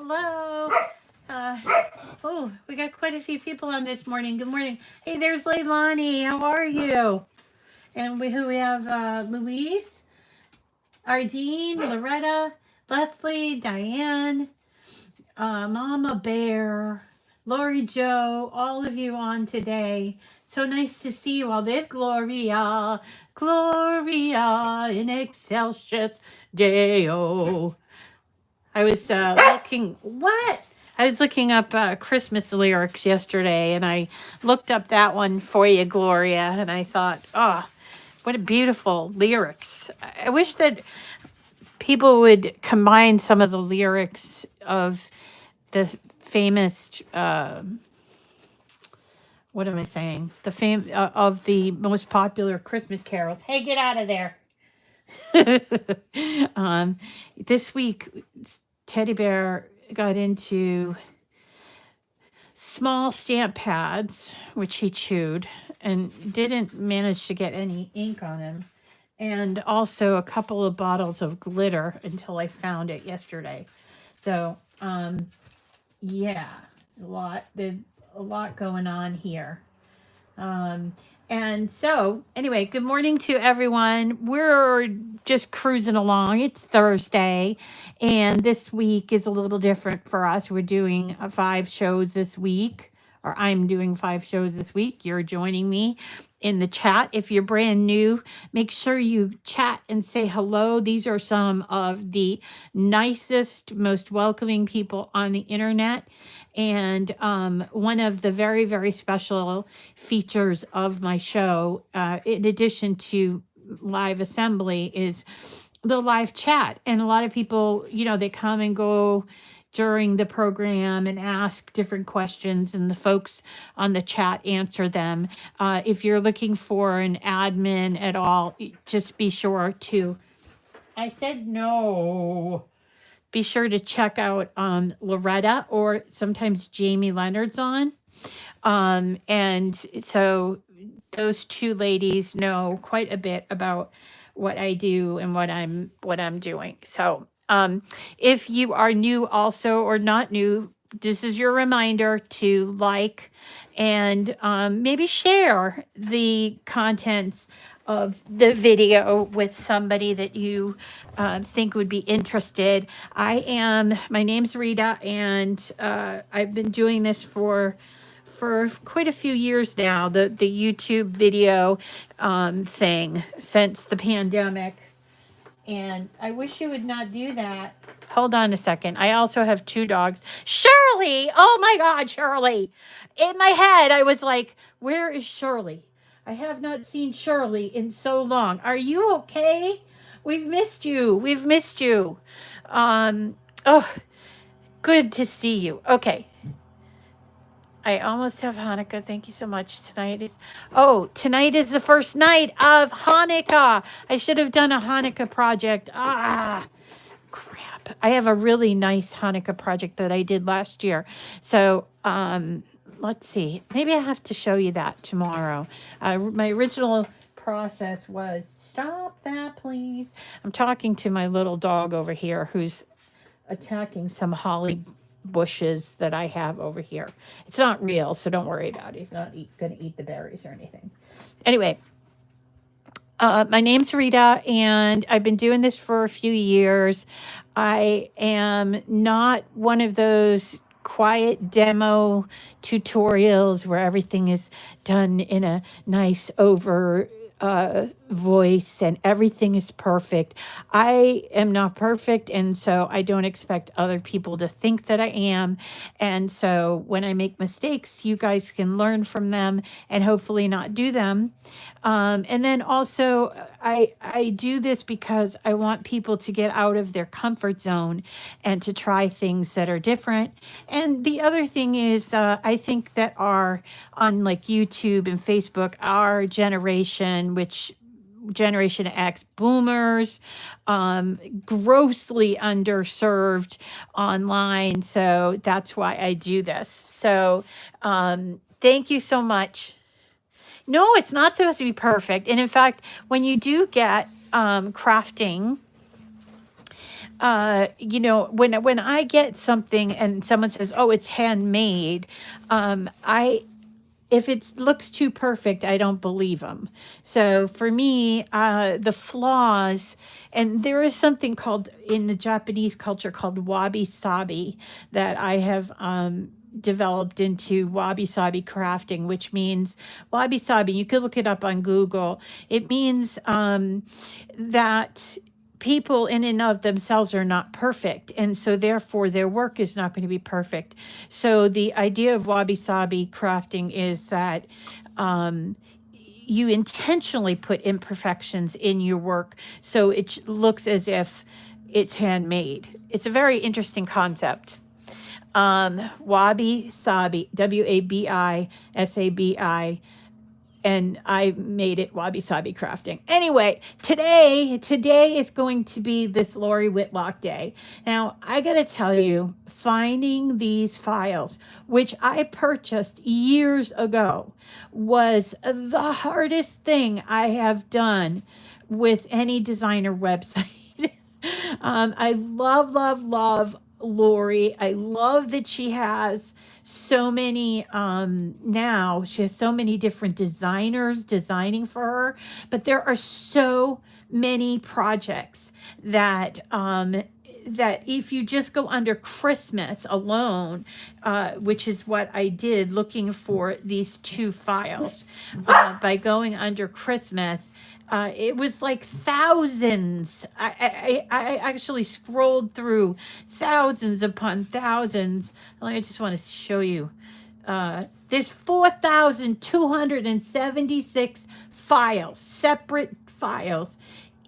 Hello. Uh, oh, we got quite a few people on this morning. Good morning. Hey, there's Leilani. How are you? And we have Louise, Ardeen, Loretta, Leslie, Diane, Mama Bear, Lori Joe, all of you on today. So nice to see you all. There's Gloria, Gloria in excelsis Deo. I was looking, what? I was looking up Christmas lyrics yesterday, and I looked up that one for you, Gloria, and I thought, oh, what a beautiful lyrics. I wish that people would combine some of the lyrics of the famous, what am I saying? The fame of the most popular Christmas carols. Hey, get out of there. This week, Teddy Bear got into small stamp pads, which he chewed, and didn't manage to get any ink on him, and also a couple of bottles of glitter until I found it yesterday. So, yeah, there's a lot going on here. And so, anyway, good morning to everyone. We're just cruising along. It's Thursday, and this week is a little different for us. We're doing 5 shows this week, or I'm doing 5 shows this week. You're joining me in the chat. If you're brand new, make sure you chat and say hello. These are some of the nicest, most welcoming people on the internet. And one of the very, very special features of my show, in addition to live assembly, is the live chat. And a lot of people, they come and go during the program and ask different questions, and the folks on the chat answer them. If you're looking for an admin at all, just be sure to, I said no. Be sure to check out Loretta, or sometimes Jamie Leonard's on. And so those two ladies know quite a bit about what I do and what I'm doing. So if you are new also, or not new, this is your reminder to like and maybe share the contents of the video with somebody that you think would be interested. My name's Rita, and I've been doing this for quite a few years now, the YouTube video thing, since the pandemic. And I wish you would not do that. Hold on a second. I also have 2 dogs. Shirley! Oh my God, Shirley! In my head, I was like, where is Shirley? I have not seen Shirley in so long. Are you okay? We've missed you. We've missed you. Oh, good to see you. Okay. I almost have Hanukkah. Thank you so much. Tonight is the first night of Hanukkah. I should have done a Hanukkah project. Crap. I have a really nice Hanukkah project that I did last year. So, let's see. Maybe I have to show you that tomorrow. My original process was, stop that, please. I'm talking to my little dog over here who's attacking some holly bushes that I have over here. It's not real, so don't worry about it. He's not going to eat the berries or anything. Anyway, my name's Rita, and I've been doing this for a few years. I am not one of those quiet demo tutorials where everything is done in a nice voice and everything is perfect. I am not perfect, and so I don't expect other people to think that I am. And so when I make mistakes, you guys can learn from them and hopefully not do them. And then also, I do this because I want people to get out of their comfort zone and to try things that are different. And the other thing is, I think that on like YouTube and Facebook, our generation, which Generation X, boomers, grossly underserved online. So that's why I do this. So thank you so much. No, it's not supposed to be perfect. And in fact, when you do get crafting When I get something and someone says, "Oh, it's handmade," I if it looks too perfect, I don't believe them. So for me, the flaws, and there is something called in the Japanese culture called wabi sabi that I have developed into wabi sabi crafting, which means wabi sabi. You could look it up on Google. It means that people in and of themselves are not perfect, and so therefore their work is not going to be perfect. So the idea of wabi sabi crafting is that um, you intentionally put imperfections in your work so it looks as if it's handmade. It's a very interesting concept. Wabi sabi, WABI SABI, and I made it wabi sabi crafting. Anyway, today is going to be this Lori Whitlock day. Now, I got to tell you, finding these files, which I purchased years ago, was the hardest thing I have done with any designer website. I love, love, love Lori. I love that she has so many now she has so many different designers designing for her, but there are so many projects that if you just go under Christmas alone, which is what I did looking for these two files, by going under Christmas, it was like thousands. I actually scrolled through thousands upon thousands. I just want to show you. There's 4,276 files, separate files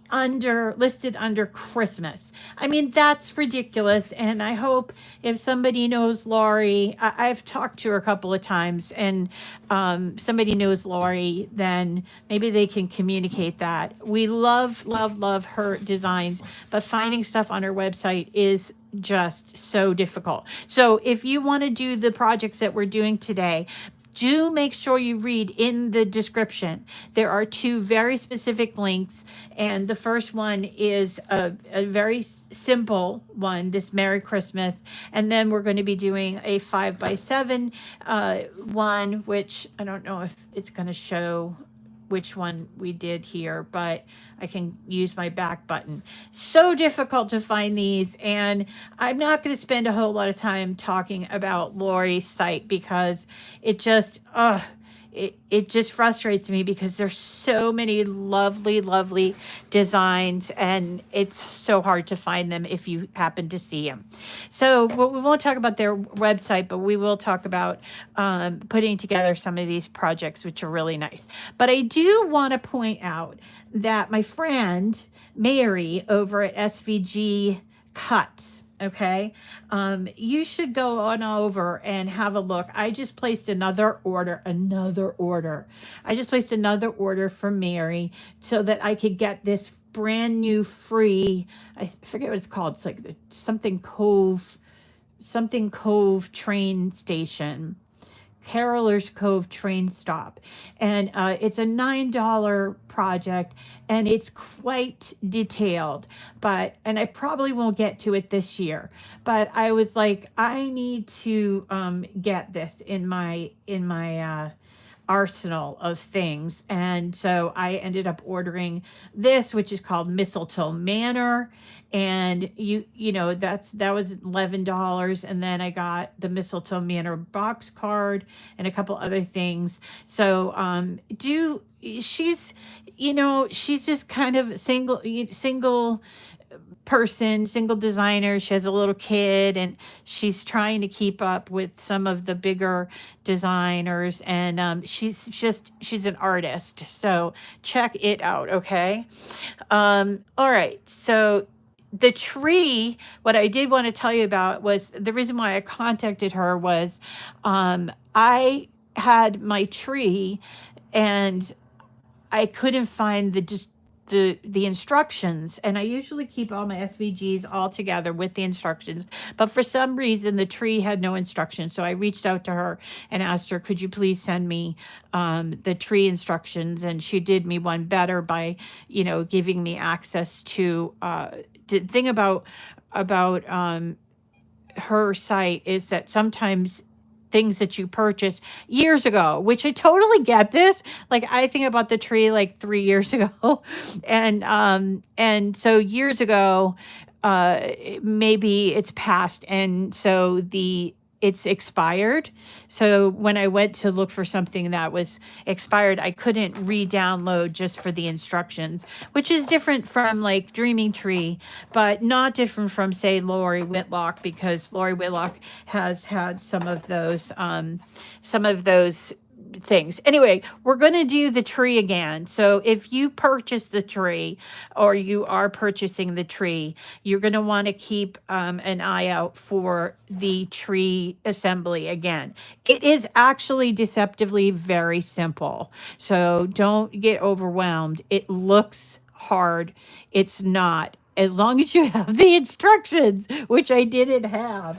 listed under Christmas. I mean, that's ridiculous. And I hope if somebody knows Lori, I've talked to her a couple of times, and somebody knows Lori, then maybe they can communicate that. We love, love, love her designs, but finding stuff on her website is just so difficult. So if you want to do the projects that we're doing today, do make sure you read in the description. There are two very specific links, and the first one is a very simple one, this Merry Christmas, and then we're going to be doing a 5x7 one, which I don't know if it's going to show which one we did here, but I can use my back button. So difficult to find these, and I'm not going to spend a whole lot of time talking about Lori's site because it just it just frustrates me because there's so many lovely, lovely designs, and it's so hard to find them if you happen to see them. So we won't talk about their website, but we will talk about putting together some of these projects, which are really nice. But I do want to point out that my friend Mary over at SVG Cuts, okay, you should go on over and have a look. I just placed another order. I just placed another order for Mary so that I could get this brand new free, I forget what it's called. It's like something Cove train station. Carolers Cove train stop. And it's a $9 project, and it's quite detailed, and I probably won't get to it this year, but I was like, I need to get this in my arsenal of things. And so I ended up ordering this, which is called Mistletoe Manor. And that was $11. And then I got the Mistletoe Manor box card and a couple other things. So she's just kind of single person, single designer. She has a little kid, and she's trying to keep up with some of the bigger designers, and she's an artist. So check it out, okay? All right. So the tree, what I did want to tell you about was the reason why I contacted her was I had my tree, and I couldn't find the instructions, and I usually keep all my SVGs all together with the instructions, but for some reason the tree had no instructions. So I reached out to her and asked her, could you please send me the tree instructions? And she did me one better by giving me access to the thing about her site is that sometimes things that you purchased years ago, which I totally get this. Like I think about the tree like 3 years ago, and so years ago, maybe it's past, and so the it's expired. So when I went to look for something that was expired, I couldn't re-download just for the instructions, which is different from like Dreaming Tree, but not different from say Lori Whitlock, because Lori Whitlock has had some of those things. Anyway, we're going to do the tree again. So if you purchase the tree or you are purchasing the tree, you're going to want to keep an eye out for the tree assembly again. It is actually deceptively very simple. So don't get overwhelmed. It looks hard. It's not. As long as you have the instructions, which I didn't have.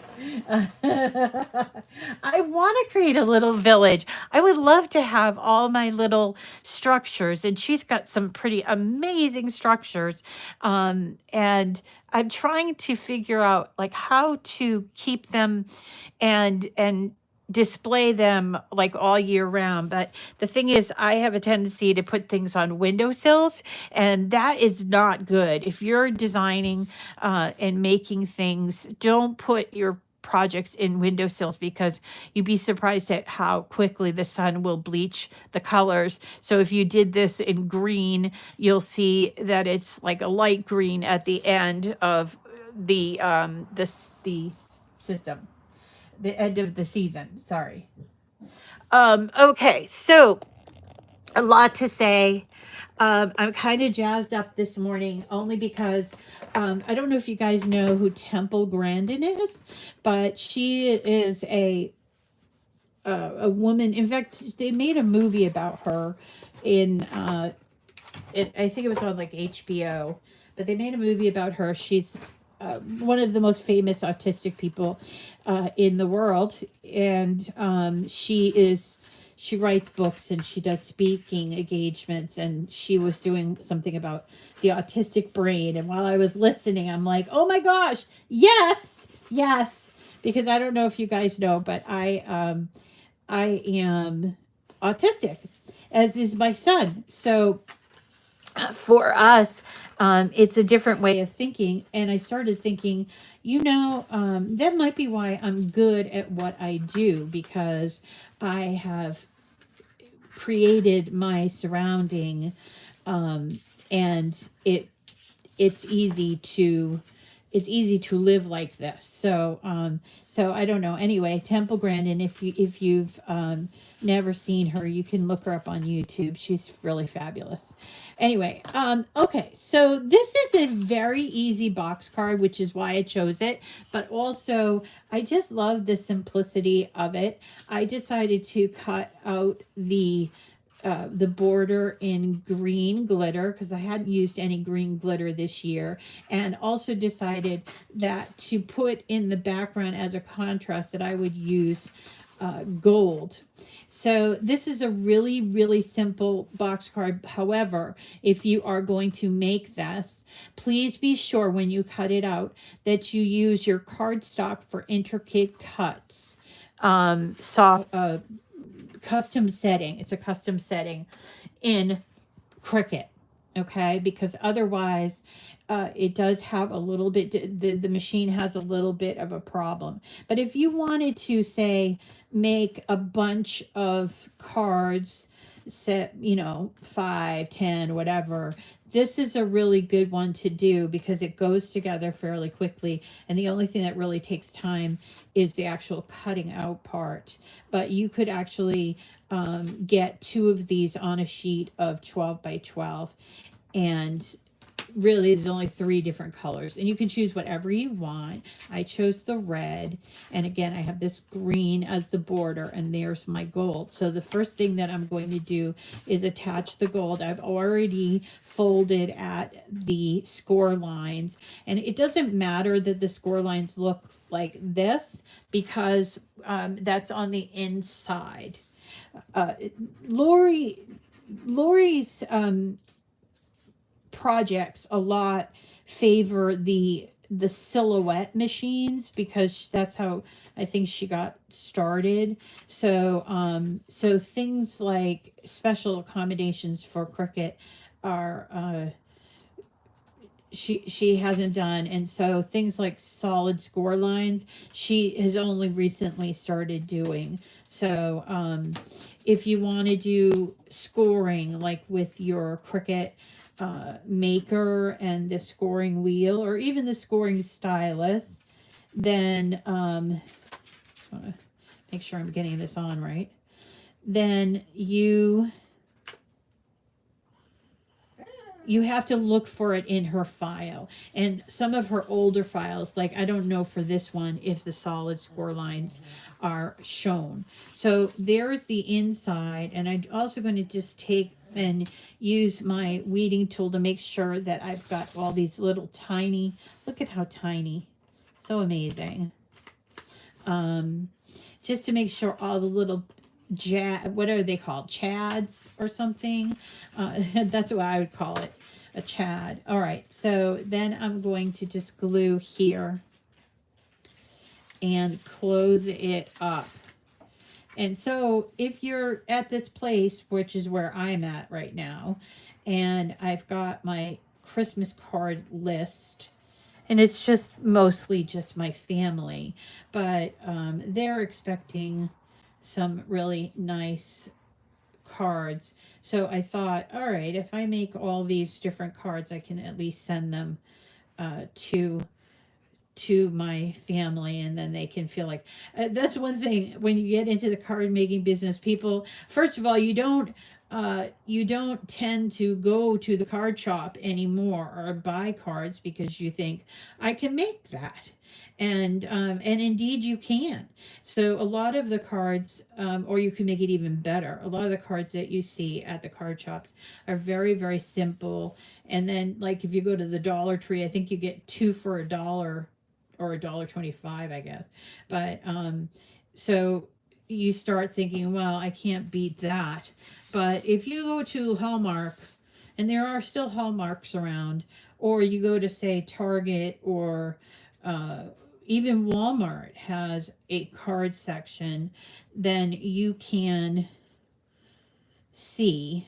I want to create a little village. I would love to have all my little structures, and she's got some pretty amazing structures. And I'm trying to figure out like how to keep them and display them like all year round. But the thing is, I have a tendency to put things on windowsills, and that is not good. If you're designing and making things, don't put your projects in windowsills, because you'd be surprised at how quickly the sun will bleach the colors. So if you did this in green, you'll see that it's like a light green at the end of the system, the end of the season. Sorry. Okay, so a lot to say. I'm kind of jazzed up this morning only because I don't know if you guys know who Temple Grandin is, but she is a woman. In fact, they made a movie about her in I think it was on like HBO, but they made a movie about her. She's one of the most famous autistic people in the world, and she writes books and she does speaking engagements, and she was doing something about the autistic brain. And while I was listening, I'm like, oh my gosh, yes, yes, because I don't know if you guys know, but I am autistic, as is my son. So for us, it's a different way of thinking. And I started thinking, that might be why I'm good at what I do, because I have created my surrounding, and it's easy to live like this. So I don't know. Anyway, Temple Grandin, if you've never seen her, you can look her up on YouTube. She's really fabulous. Anyway, okay, so this is a very easy box card, which is why I chose it, but also I just love the simplicity of it. I decided to cut out the border in green glitter, because I hadn't used any green glitter this year, and also decided that to put in the background as a contrast that I would use gold. So this is a really, really simple box card. However, if you are going to make this, please be sure when you cut it out that you use your cardstock for intricate cuts. Soft custom setting. It's a custom setting in Cricut. Okay, because otherwise it does have a little bit, the machine has a little bit of a problem. But if you wanted to say make a bunch of cards, set 5, 10, whatever, this is a really good one to do because it goes together fairly quickly, and the only thing that really takes time is the actual cutting out part. But you could actually get 2 of these on a sheet of 12 by 12, and really there's only 3 different colors, and you can choose whatever you want. I chose the red, and again I have this green as the border, and there's my gold. So the first thing that I'm going to do is attach the gold. I've already folded at the score lines, and it doesn't matter that the score lines look like this, because that's on the inside. Lori's projects a lot favor the the silhouette machines, because that's how I think she got started. So so things like special accommodations for Cricket are she hasn't done, and so things like solid score lines she has only recently started doing. So if you want to do scoring like with your Cricut maker and the scoring wheel, or even the scoring stylus, then make sure I'm getting this on right, then you have to look for it in her file. And some of her older files, like I don't know for this one if the solid score lines are shown. So there's the inside, and I'm also going to just take and use my weeding tool to make sure that I've got all these little tiny, look at how tiny, so amazing. Just to make sure all the little what are they called, chads or something, that's what I would call it, a chad. All right, so then I'm going to just glue here and close it up. And so if you're at this place, which is where I'm at right now, and I've got my Christmas card list, and it's just mostly just my family, but they're expecting some really nice cards. So I thought, all right, if I make all these different cards, I can at least send them to my family, and then they can feel like that's one thing when you get into the card making business. People, first of all, you don't tend to go to the card shop anymore or buy cards because you think I can make that, and indeed you can. So a lot of the cards, or you can make it even better, a lot of the cards that you see at the card shops are very, very simple. And then like if you go to the Dollar Tree, I think you get 2 for $1 or $1.25, I guess. But so you start thinking, well, I can't beat that. But if you go to Hallmark, and there are still Hallmarks around, or you go to say Target, or even Walmart has a card section, then you can see,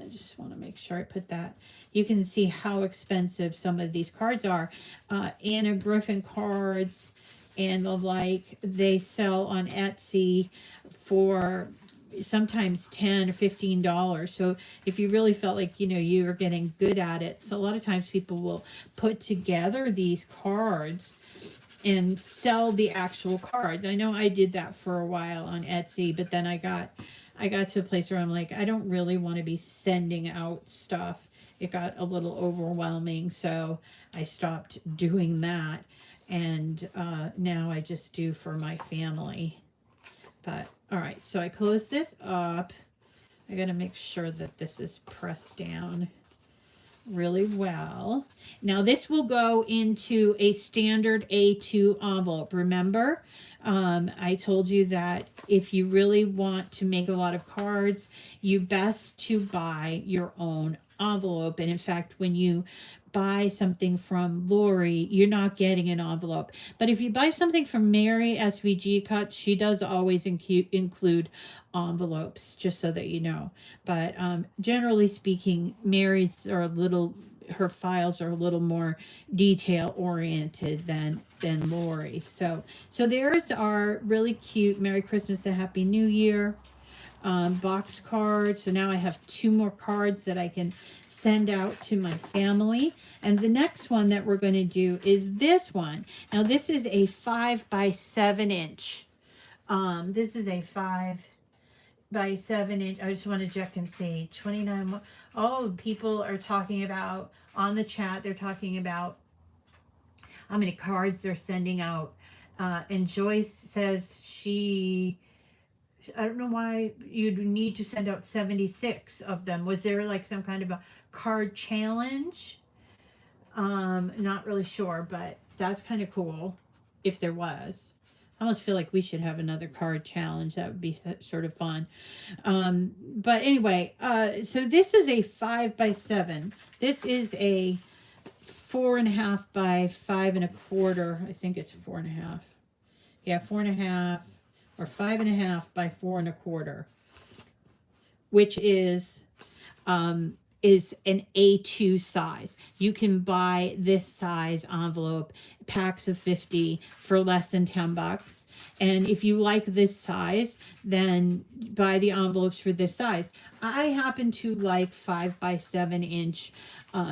I just want to make sure I put that, you can see how expensive some of these cards are. Anna Griffin cards and the like, they sell on Etsy for sometimes $10 or $15. So if you really felt like, you were getting good at it, so a lot of times people will put together these cards and sell the actual cards. I know I did that for a while on Etsy, but then I got to a place where I'm like, I don't really want to be sending out stuff. It got a little overwhelming, so I stopped doing that. And now I just do for my family. But all right, so I close this up. I got to make sure that this is pressed down really well. Now this will go into a standard A2 envelope. Remember, I told you that if you really want to make a lot of cards, you best to buy your own envelope. And in fact, when you buy something from Lori, you're not getting an envelope. But if you buy something from Mary SVG Cuts, she does always include envelopes, just so that you know. But generally speaking, Mary's are her files are a little more detail oriented than Lori. So there's our really cute Merry Christmas and Happy New Year box cards. So now I have 2 more cards that I can send out to my family. And the next one that we're going to do is this one. Now this is a 5 by 7 inch. This is a 5 by 7 inch. I just want to check and see. 29. Oh, people are talking about on the chat. They're talking about how many cards they're sending out. And Joyce says I don't know why you'd need to send out 76 of them. Was there like some kind of a card challenge? Not really sure, but that's kind of cool if there was. I almost feel like we should have another card challenge. That would be sort of fun. But anyway, so this is a 5 by 7. This is a 4.5 by 5.25. I think it's 4.5. Yeah, 4.5 or 5.5 by 4.25, which is an A2 size. You can buy this size envelope, packs of 50 for less than $10. And if you like this size, then buy the envelopes for this size. I happen to like 5 by 7 inch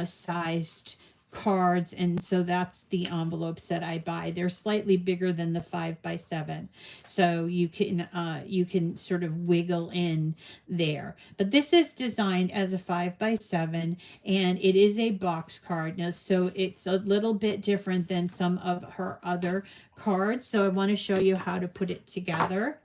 sized cards, and so that's the envelopes that I buy. They're slightly bigger than the 5 by 7, so you can sort of wiggle in there. But this is designed as a 5 by 7, and it is a box card now, so it's a little bit different than some of her other cards. So I want to show you how to put it together.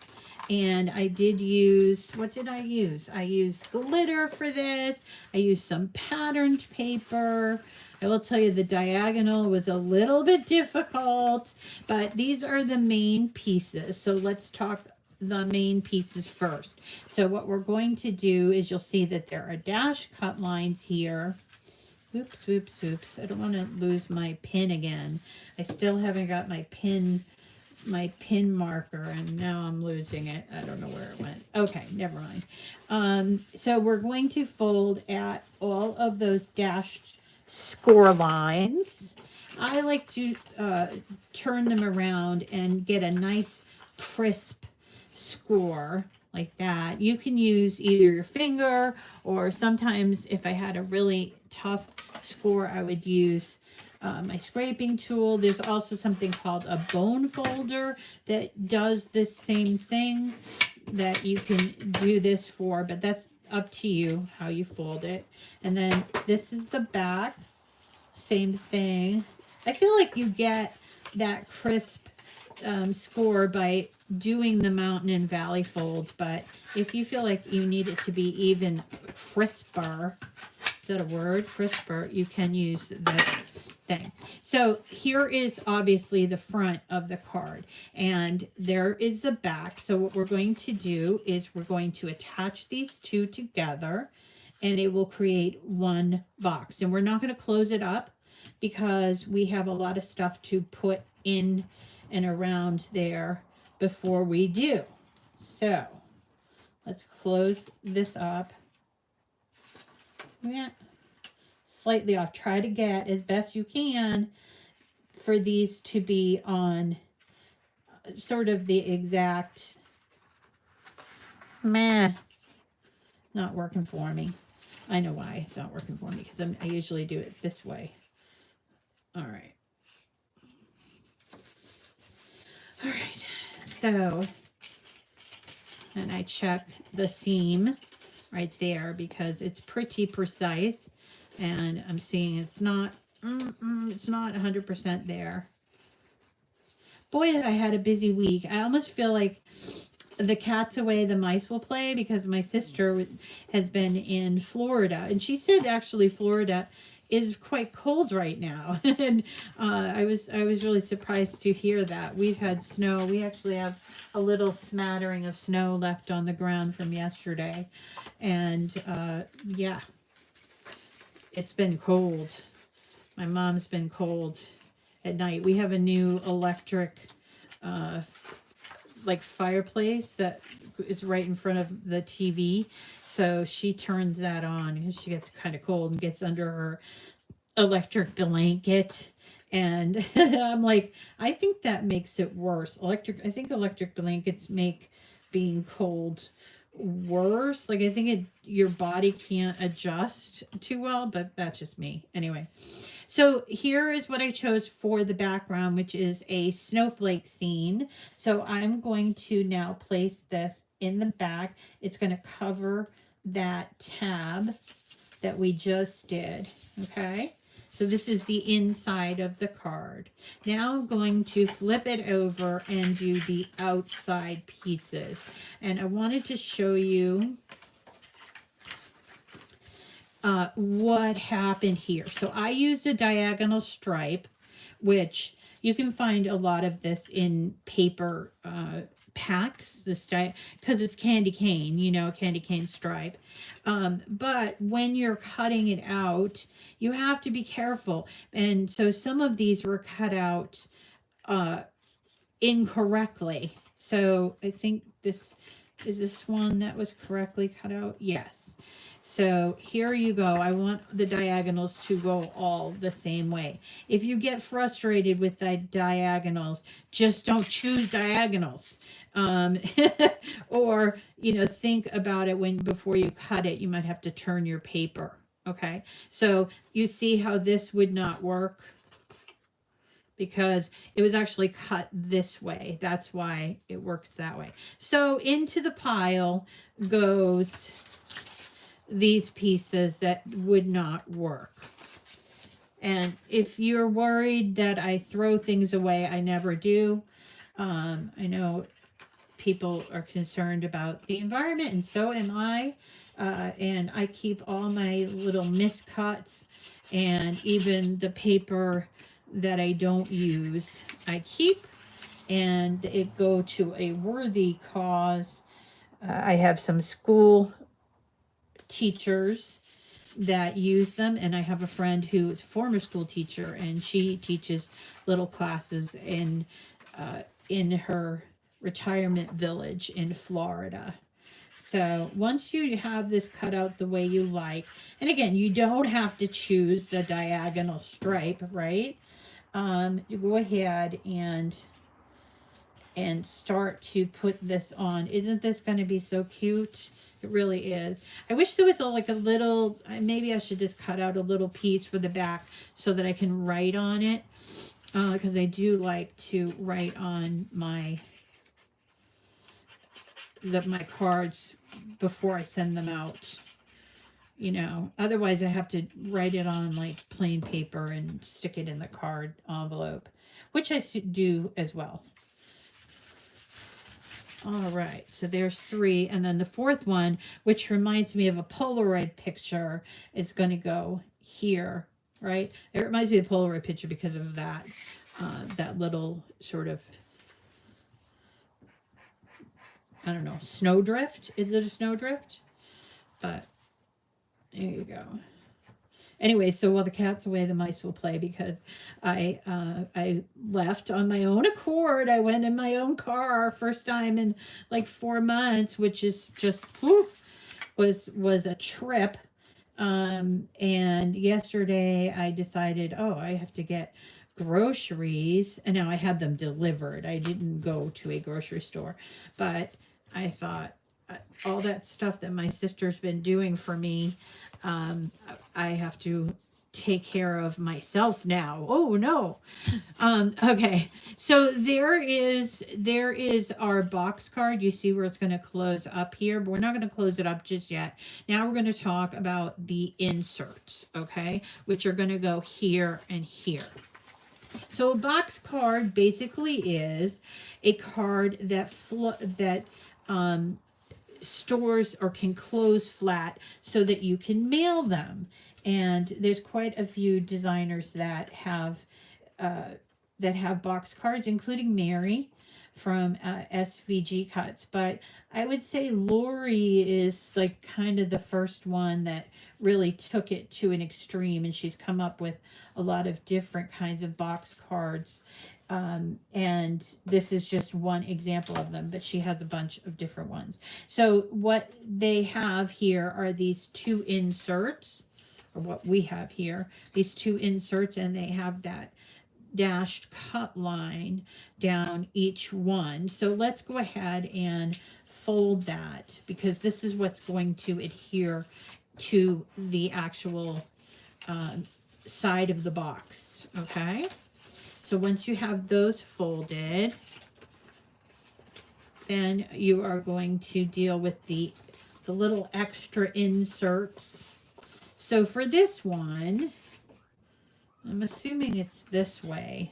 And I did use, what did I use? I used glitter for this. I used some patterned paper. I will tell you the diagonal was a little bit difficult, but these are the main pieces. So let's talk the main pieces first. So what we're going to do is you'll see that there are dash cut lines here. Oops, oops, oops. I don't want to lose my pin again. I still haven't got my pin marker, and now I'm losing it. I don't know where it went. Okay, never mind. So we're going to fold at all of those dashed score lines. I like to turn them around and get a nice crisp score like that. You can use either your finger, or sometimes if I had a really tough score, I would use my scraping tool. There's also something called a bone folder that does this same thing that you can do this for, but that's up to you how you fold it. And then this is the back, same thing. I feel like you get that crisp score by doing the mountain and valley folds, but if you feel like you need it to be even crisper, is that a word? Crisper, you can use this thing. So here is obviously the front of the card, and there is the back. So what we're going to do is we're going to attach these two together, and it will create one box. And we're not going to close it up because we have a lot of stuff to put in and around there before we do. So let's close this up. Yeah, slightly off. Try to get as best you can for these to be on sort of the exact, not working for me. I know why it's not working for me, because I usually do it this way. All right. All right. So, and I check the seam right there because it's pretty precise, and I'm seeing it's not 100% there. Boy, I had a busy week. I almost feel like the cat's away, the mice will play, because my sister has been in Florida, and she said actually Florida is quite cold right now. And I was really surprised to hear that. We've had snow. We actually have a little smattering of snow left on the ground from yesterday. And yeah, it's been cold. My mom's been cold at night. We have a new electric like fireplace that is right in front of the TV. So she turns that on because she gets kind of cold and gets under her electric blanket. And I'm like, I think that makes it worse. I think electric blankets make being cold worse. Like, I think your body can't adjust too well, but that's just me. Anyway, so here is what I chose for the background, which is a snowflake scene. So I'm going to now place this in the back. It's going to cover that tab that we just did. Okay. So this is the inside of the card. Now I'm going to flip it over and do the outside pieces. And I wanted to show you what happened here. So I used a diagonal stripe, which You can find a lot of this in paper packs, this because it's candy cane, you know, candy cane stripe. But when you're cutting it out, you have to be careful. And so some of these were cut out uh, incorrectly. So I think this is this one that was correctly cut out. Yes. So here you go. I want the diagonals to go all the same way. If you get frustrated with the diagonals, just don't choose diagonals. Um, or, you know, think about it when before you cut it, you might have to turn your paper. Okay. So you see how this would not work because it was actually cut this way. That's why it works that way. So into the pile goes these pieces that would not work. And if you're worried that I throw things away, I never do. I know people are concerned about the environment, and so am I. And I keep all my little miscuts and even the paper that I don't use, I keep, and it go to a worthy cause. I have some school teachers that use them, and I have a friend who is a former school teacher, and she teaches little classes in her retirement village in Florida. So once you have this cut out the way you like, and again, you don't have to choose the diagonal stripe, right? You go ahead and start to put this on. Isn't this going to be so cute? It really is. I wish there was like a little, maybe I should just cut out a little piece for the back so that I can write on it. Because I do like to write on my cards before I send them out. You know, otherwise I have to write it on like plain paper and stick it in the card envelope, which I do as well. All right, so there's 3. And then the 4th one, which reminds me of a Polaroid picture, is going to go here, right? It reminds me of a Polaroid picture because of that, that little sort of, I don't know, snowdrift. Is it a snowdrift? But there you go. Anyway, so while the cat's away, the mice will play because I left on my own accord. I went in my own car first time in like 4 months, which is just was a trip. And yesterday I decided, oh, I have to get groceries, and now I had them delivered. I didn't go to a grocery store, but I thought all that stuff that my sister's been doing for me, I have to take care of myself now. Oh no. Okay. So there is our box card. You see where it's going to close up here, but we're not going to close it up just yet. Now we're going to talk about the inserts, okay, which are going to go here and here. So a box card basically is a card that stores or can close flat so that you can mail them. And there's quite a few designers that have box cards, including Mary from SVG Cuts. But I would say Lori is like kind of the first one that really took it to an extreme, and she's come up with a lot of different kinds of box cards. And this is just one example of them, but she has a bunch of different ones. So what they have here are these 2 inserts, or what we have here, these 2 inserts, and they have that dashed cut line down each one. So let's go ahead and fold that, because this is what's going to adhere to the actual side of the box, okay? So once you have those folded, then you are going to deal with the little extra inserts. So for this one, I'm assuming it's this way.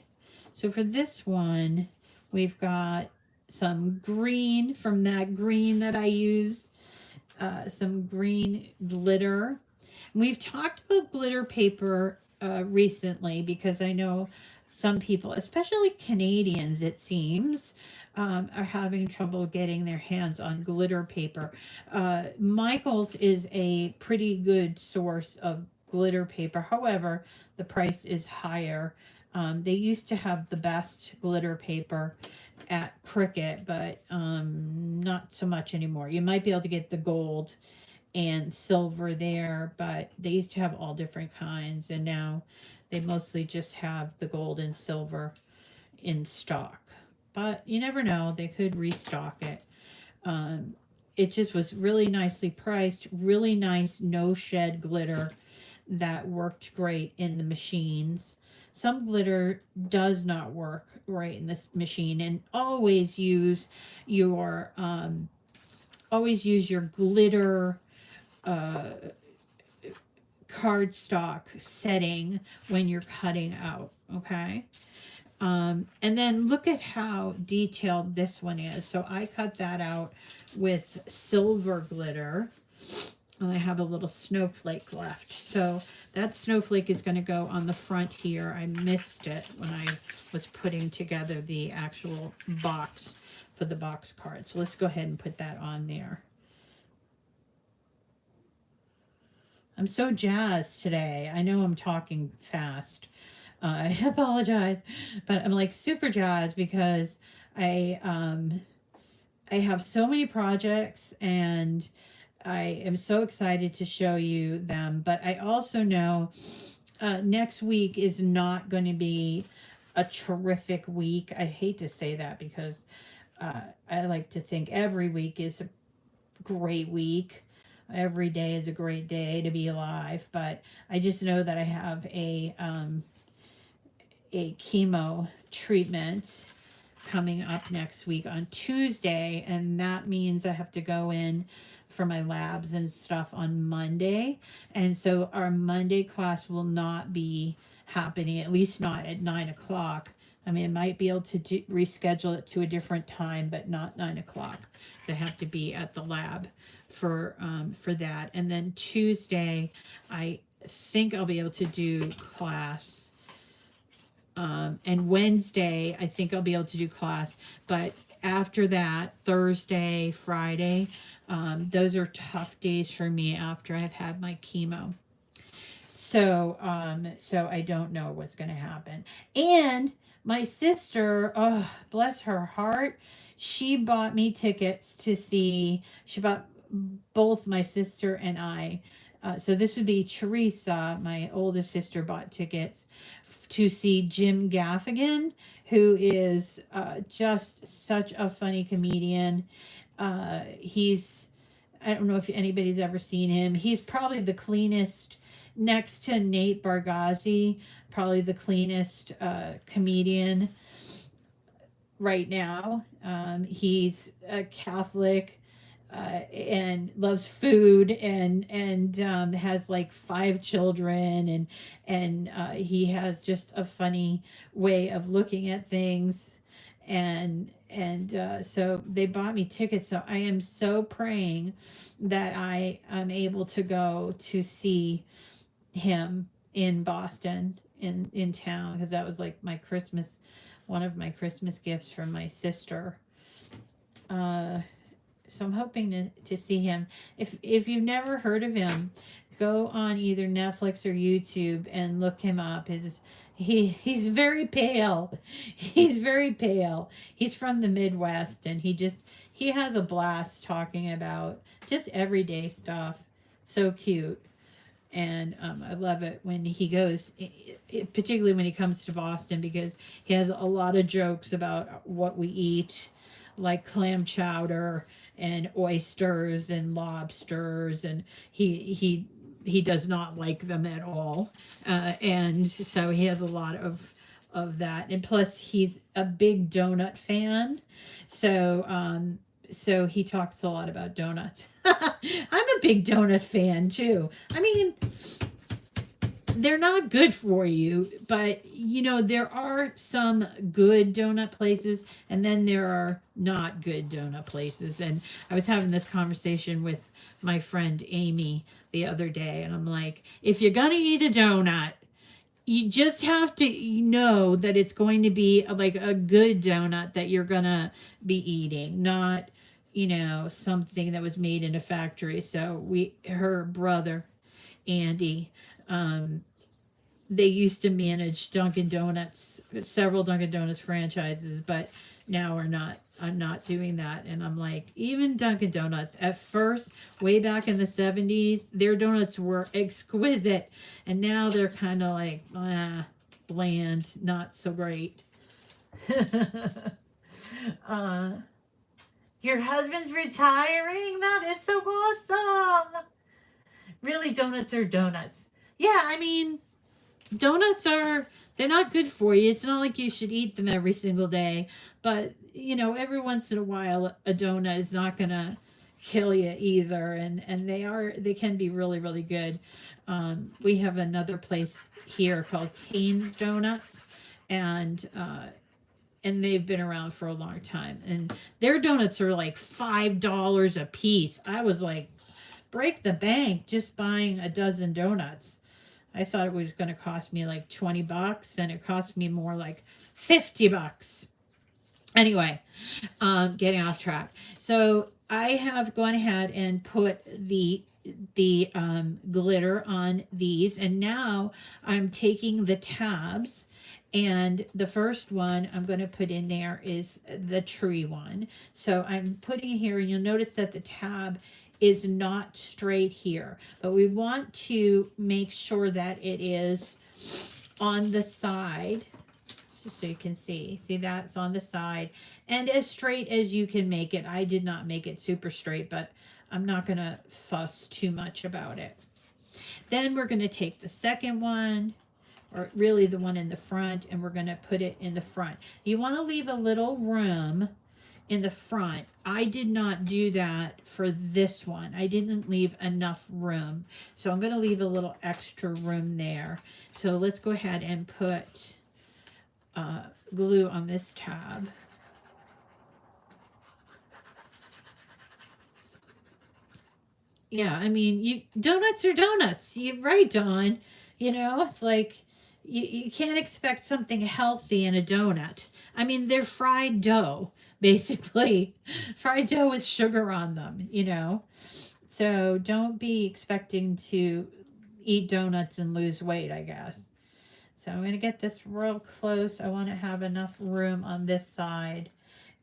So for this one, we've got some green from that green that I used, some green glitter. We've talked about glitter paper recently because I know some people, especially Canadians, it seems, are having trouble getting their hands on glitter paper. Michael's is a pretty good source of glitter paper. However, the price is higher. They used to have the best glitter paper at Cricket, but not so much anymore. You might be able to get the gold and silver there, but they used to have all different kinds, and now they mostly just have the gold and silver in stock. But you never know, they could restock it. Um, it just was really nicely priced, really nice no shed glitter that worked great in the machines. Some glitter does not work right in this machine, and your always use your glitter uh, cardstock setting when you're cutting out. Okay. And then look at how detailed this one is. So I cut that out with silver glitter. And I have a little snowflake left. So that snowflake is going to go on the front here. I missed it when I was putting together the actual box for the box card. So let's go ahead and put that on there. I'm so jazzed today. I know I'm talking fast. I apologize, but I'm like super jazzed because I have so many projects and I am so excited to show you them. But I also know next week is not going to be a terrific week. I hate to say that because I like to think every week is a great week. Every day is a great day to be alive, but I just know that I have a chemo treatment coming up next week on Tuesday, and that means I have to go in for my labs and stuff on Monday. And so our Monday class will not be happening, at least not at 9 o'clock. I mean, I might be able to reschedule it to a different time, but not 9 o'clock. They have to be at the lab for that. And then Tuesday, I think I'll be able to do class. And Wednesday, I think I'll be able to do class. But after that, Thursday, Friday, those are tough days for me after I've had my chemo. So I don't know what's going to happen. And my sister, oh, bless her heart, she bought me tickets to see, she bought both my sister and I. So this would be Teresa, my oldest sister, bought tickets to see Jim Gaffigan, who is just such a funny comedian. He's, I don't know if anybody's ever seen him. He's probably the cleanest, next to Nate Bargatze, probably the cleanest comedian right now. He's a Catholic and loves food and has like 5 children and he has just a funny way of looking at things and so they bought me tickets, so I am so praying that I am able to go to see him in Boston in town, because that was like my Christmas, one of my Christmas gifts from my sister. So I'm hoping to see him. If you've never heard of him, go on either Netflix or YouTube and look him up. He's very pale. He's very pale. He's from the Midwest, and he has a blast talking about just everyday stuff. So cute. And I love it when he goes, particularly when he comes to Boston, because he has a lot of jokes about what we eat, like clam chowder and oysters and lobsters, and he does not like them at all, and so he has a lot of that, and plus he's a big donut fan, so he talks a lot about donuts. I'm a big donut fan too. I mean, they're not good for you, but there are some good donut places, and then there are not good donut places. And I was having this conversation with my friend Amy the other day, and I'm like, if you're gonna eat a donut, You just have to know that it's going to be like a good donut that you're gonna be eating, not, something that was made in a factory. So her brother, Andy, um, they used to manage Dunkin' Donuts, several Dunkin' Donuts franchises, but now we're not. I'm not doing that. And I'm like, even Dunkin' Donuts, at first, way back in the 70s, their donuts were exquisite. And now they're kind of like, bland, not so great. uh, your husband's retiring? That is so awesome. Really, donuts are donuts. Yeah, I mean, donuts they're not good for you. It's not like you should eat them every single day, but every once in a while a donut is not gonna kill you either, and they can be really, really good. We have another place here called Cane's Donuts, and they've been around for a long time, and their donuts are like $5 a piece. I was like, break the bank just buying a dozen donuts. I thought it was going to cost me like $20, and it cost me more like $50. Anyway, getting off track. So I have gone ahead and put the glitter on these, and now I'm taking the tabs, and the first one I'm going to put in there is the tree one. So I'm putting it here, and you'll notice that the tab is not straight here, but we want to make sure that it is on the side, just so you can see that's on the side, and as straight as you can make it. I did not make it super straight, but I'm not gonna fuss too much about it. Then we're gonna take the second one, or really the one in the front, and we're gonna put it in the front. You want to leave a little room in the front. I did not do that for this one. I didn't leave enough room. So I'm going to leave a little extra room there. So let's go ahead and put glue on this tab. Yeah, I mean, donuts are donuts. You're right, Dawn. It's like you can't expect something healthy in a donut. I mean, they're fried dough, basically. Fried dough with sugar on them. So don't be expecting to eat donuts and lose weight, I guess. So I'm going to get this real close. I want to have enough room on this side.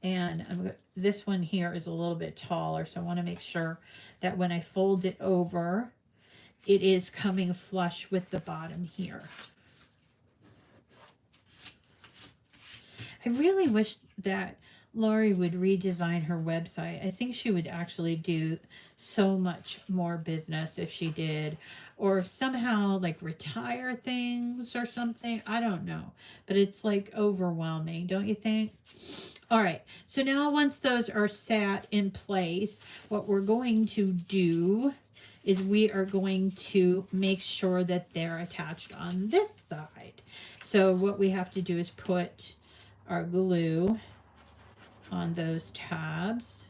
And this one here is a little bit taller, so I want to make sure that when I fold it over, it is coming flush with the bottom here. I really wish that Lori would redesign her website. I think she would actually do so much more business if she did, or somehow like retire things or something. I don't know, but it's like overwhelming, don't you think? All right, so now once those are sat in place, what we're going to do is we are going to make sure that they're attached on this side. So what we have to do is put our glue on those tabs.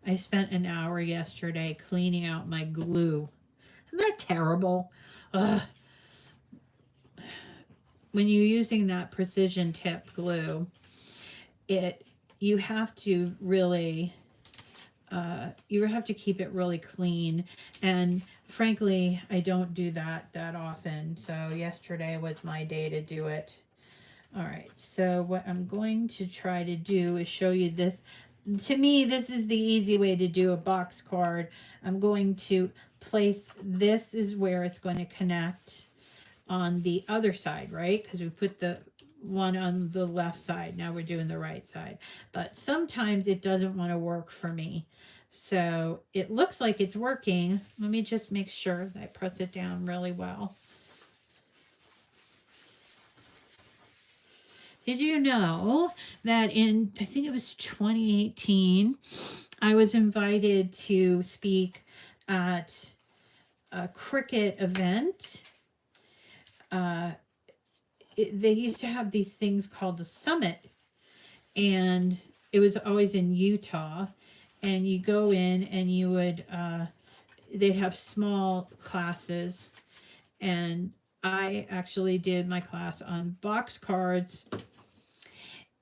I spent an hour yesterday cleaning out my glue. Isn't that terrible? Ugh. When you're using that precision tip glue, you have to really you have to keep it really clean, and frankly I don't do that often, so yesterday was my day to do it. All right, so what I'm going to try to do is show you this. To me, this is the easy way to do a box card. I'm going to place, this is where it's going to connect on the other side, right? Because we put the one on the left side. Now we're doing the right side. But sometimes it doesn't want to work for me. So it looks like it's working. Let me just make sure that I press it down really well. Did you know that in, I think it was 2018, I was invited to speak at a cricket event? They used to have these things called the Summit, and it was always in Utah. and you go in and you would, they'd have small classes. And I actually did my class on box cards.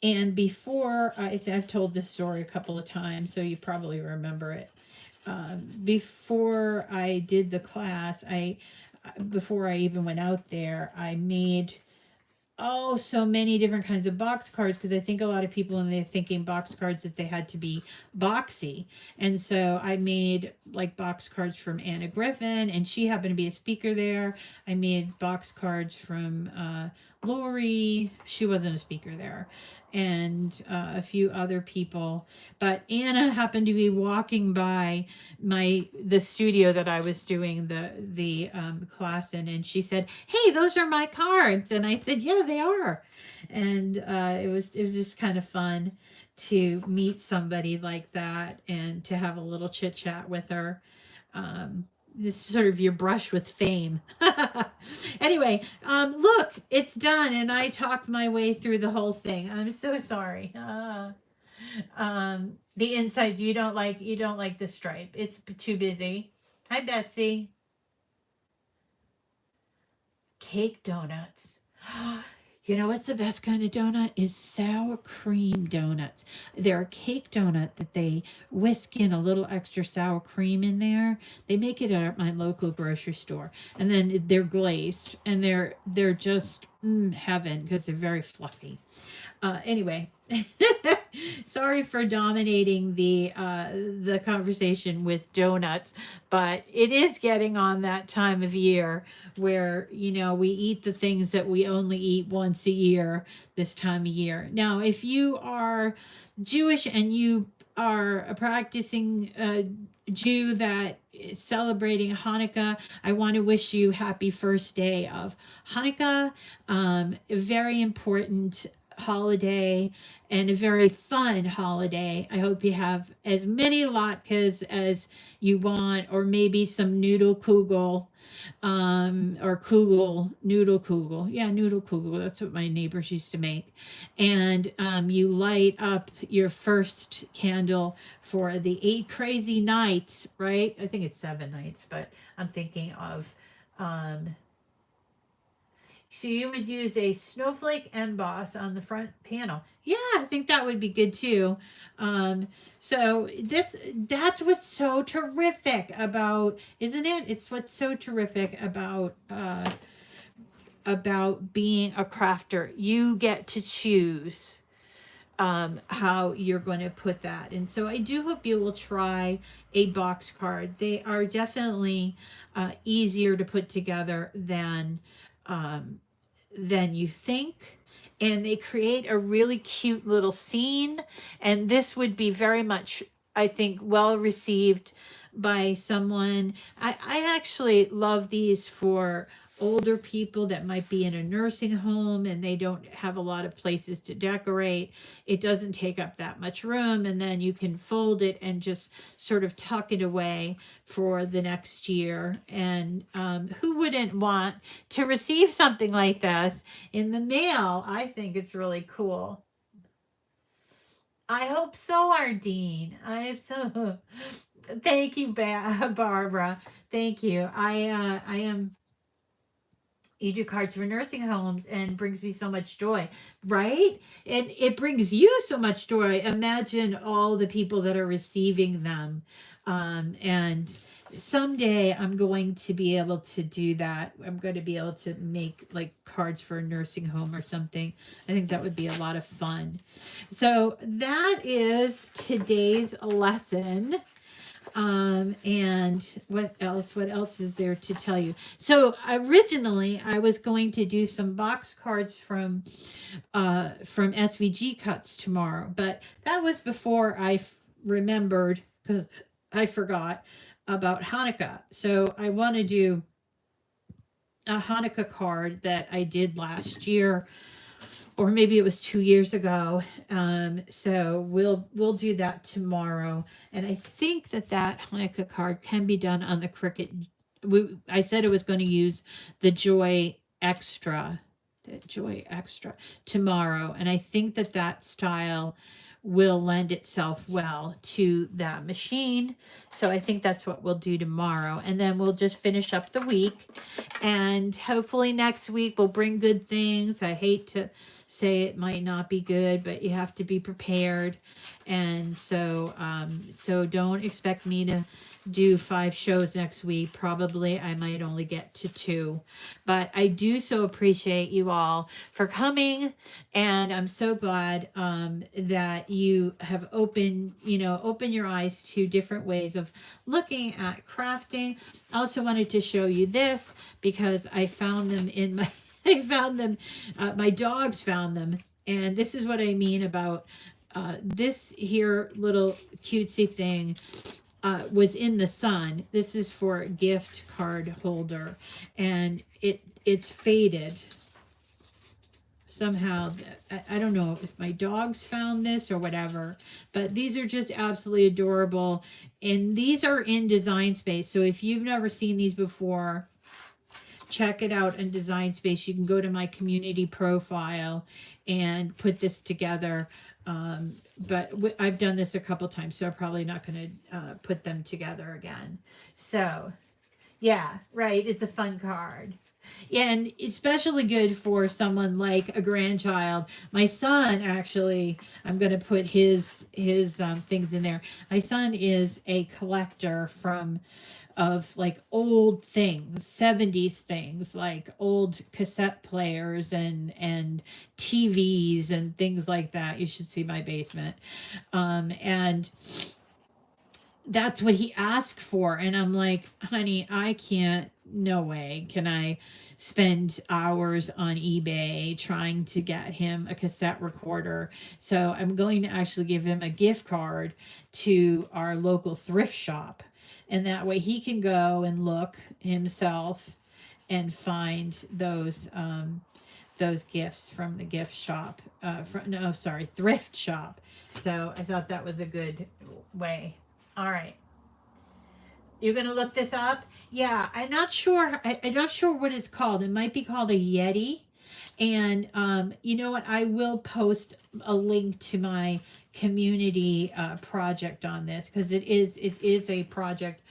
And before, I've told this story a couple of times, so you probably remember it. Before I did the class, before I even went out there, I made so many different kinds of box cards, because I think a lot of people, when they're thinking box cards, that they had to be boxy. And so I made like box cards from Anna Griffin, and she happened to be a speaker there. I made box cards from Lori, she wasn't a speaker there, and a few other people. But Anna happened to be walking by the studio that I was doing the class in, and she said, "Hey, those are my cards." And I said, "Yeah, they are." And it was just kind of fun to meet somebody like that and to have a little chit chat with her. This is sort of your brush with fame. Anyway, look, it's done, and I talked my way through the whole thing. I'm so sorry. The inside, you don't like the stripe. It's too busy. Hi, Betsy. Cake donuts. You know what's the best kind of donut is sour cream donuts. They're a cake donut that they whisk in a little extra sour cream in there. They make it at my local grocery store, and then they're glazed, and they're just heaven, because they're very fluffy. Anyway, sorry for dominating the conversation with donuts, but it is getting on that time of year where, we eat the things that we only eat once a year this time of year. Now, if you are Jewish and you are a practicing Jew that is celebrating Hanukkah, I want to wish you happy first day of Hanukkah. A very important holiday and a very fun holiday. I hope you have as many latkes as you want, or maybe some noodle kugel, or kugel, noodle kugel. Yeah, noodle kugel. That's what my neighbors used to make. And you light up your first candle for the 8 crazy nights, right? I think it's 7 nights, but I'm thinking of so you would use a snowflake emboss on the front panel. Yeah, I think that would be good too. So that's what's so terrific about, isn't it? It's what's so terrific about being a crafter. You get to choose how you're going to put that. And so I do hope you will try a box card. They are definitely easier to put together than you think, and they create a really cute little scene. And this would be very much, I think, well received by someone. I actually love these for older people that might be in a nursing home and they don't have a lot of places to decorate. It doesn't take up that much room, and then you can fold it and just sort of tuck it away for the next year. And who wouldn't want to receive something like this in the mail? I think it's really cool. I hope so, Ardeen. I hope so. Thank you, Barbara. Thank you. I am. You do cards for nursing homes and brings me so much joy, right? And it brings you so much joy. Imagine all the people that are receiving them. And someday I'm going to be able to do that. I'm going to be able to make like cards for a nursing home or something. I think that would be a lot of fun. So that is today's lesson. And what else is there to tell you? So originally I was going to do some box cards from SVG cuts tomorrow, but that was before I remembered, because I forgot about Hanukkah. So I want to do a Hanukkah card that I did last year, or maybe it was 2 years ago. So we'll do that tomorrow. And I think that Hanukkah card can be done on the Cricut. I said I was going to use the Joy Extra tomorrow. And I think that style will lend itself well to that machine. So I think that's what we'll do tomorrow. And then we'll just finish up the week. And hopefully next week we'll bring good things. I hate to say it might not be good, but you have to be prepared. And so don't expect me to do 5 shows next week. Probably I might only get to 2, but I do so appreciate you all for coming, and I'm so glad that you have opened your eyes to different ways of looking at crafting. I also wanted to show you this because I found them in my I found them, my dogs found them, and this is what I mean about this here little cutesy thing. Was in the sun. This is for a gift card holder, and it's faded somehow. I don't know if my dogs found this or whatever, but these are just absolutely adorable, and these are in Design Space. So if you've never seen these before, check it out in Design Space. You can go to my community profile and put this together. But I've done this a couple times, so I'm probably not going to put them together again. So, yeah, right. It's a fun card. And especially good for someone like a grandchild. My son, actually, I'm going to put his things in there. My son is a collector of like old things, 70s things, like old cassette players and TVs and things like that. You should see my basement. And that's what he asked for. And I'm like, honey, I can't, no way can I spend hours on eBay trying to get him a cassette recorder. So I'm going to actually give him a gift card to our local thrift shop. And that way he can go and look himself and find those gifts from the gift shop, thrift shop. So I thought that was a good way. All right. You're going to look this up? Yeah, I'm not sure. I'm not sure what it's called. It might be called a Yeti. And you know what? I will post a link to my community project on this, because it is a project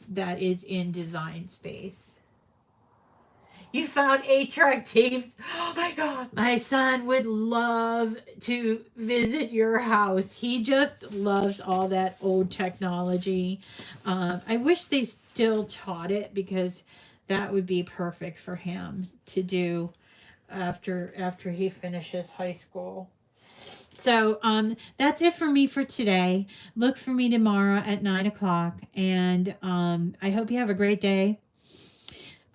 that is in Design Space. You found 8-track tapes. Oh my God. My son would love to visit your house. He just loves all that old technology. I wish they still taught it, because that would be perfect for him to do after he finishes high school. So that's it for me for today. Look for me tomorrow at 9 o'clock. And I hope you have a great day.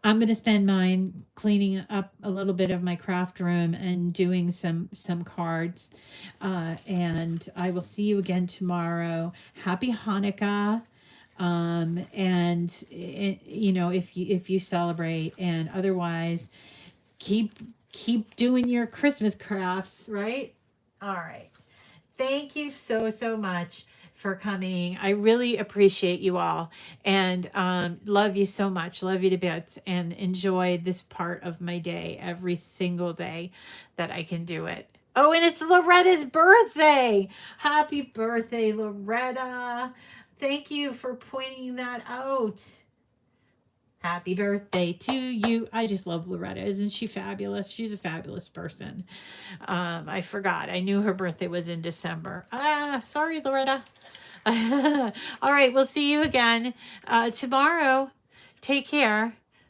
I'm going to spend mine cleaning up a little bit of my craft room and doing some cards. And I will see you again tomorrow. Happy Hanukkah. And if you celebrate, and otherwise keep doing your Christmas crafts, right? All right. Thank you so much for coming. I really appreciate you all, and love you so much. Love you to bits, and enjoy this part of my day every single day that I can do it. Oh, and it's Loretta's birthday. Happy birthday, Loretta. Thank you for pointing that out. Happy birthday to you. I just love Loretta. Isn't she fabulous? She's a fabulous person. I forgot. I knew her birthday was in December. Sorry, Loretta. All right. We'll see you again tomorrow. Take care.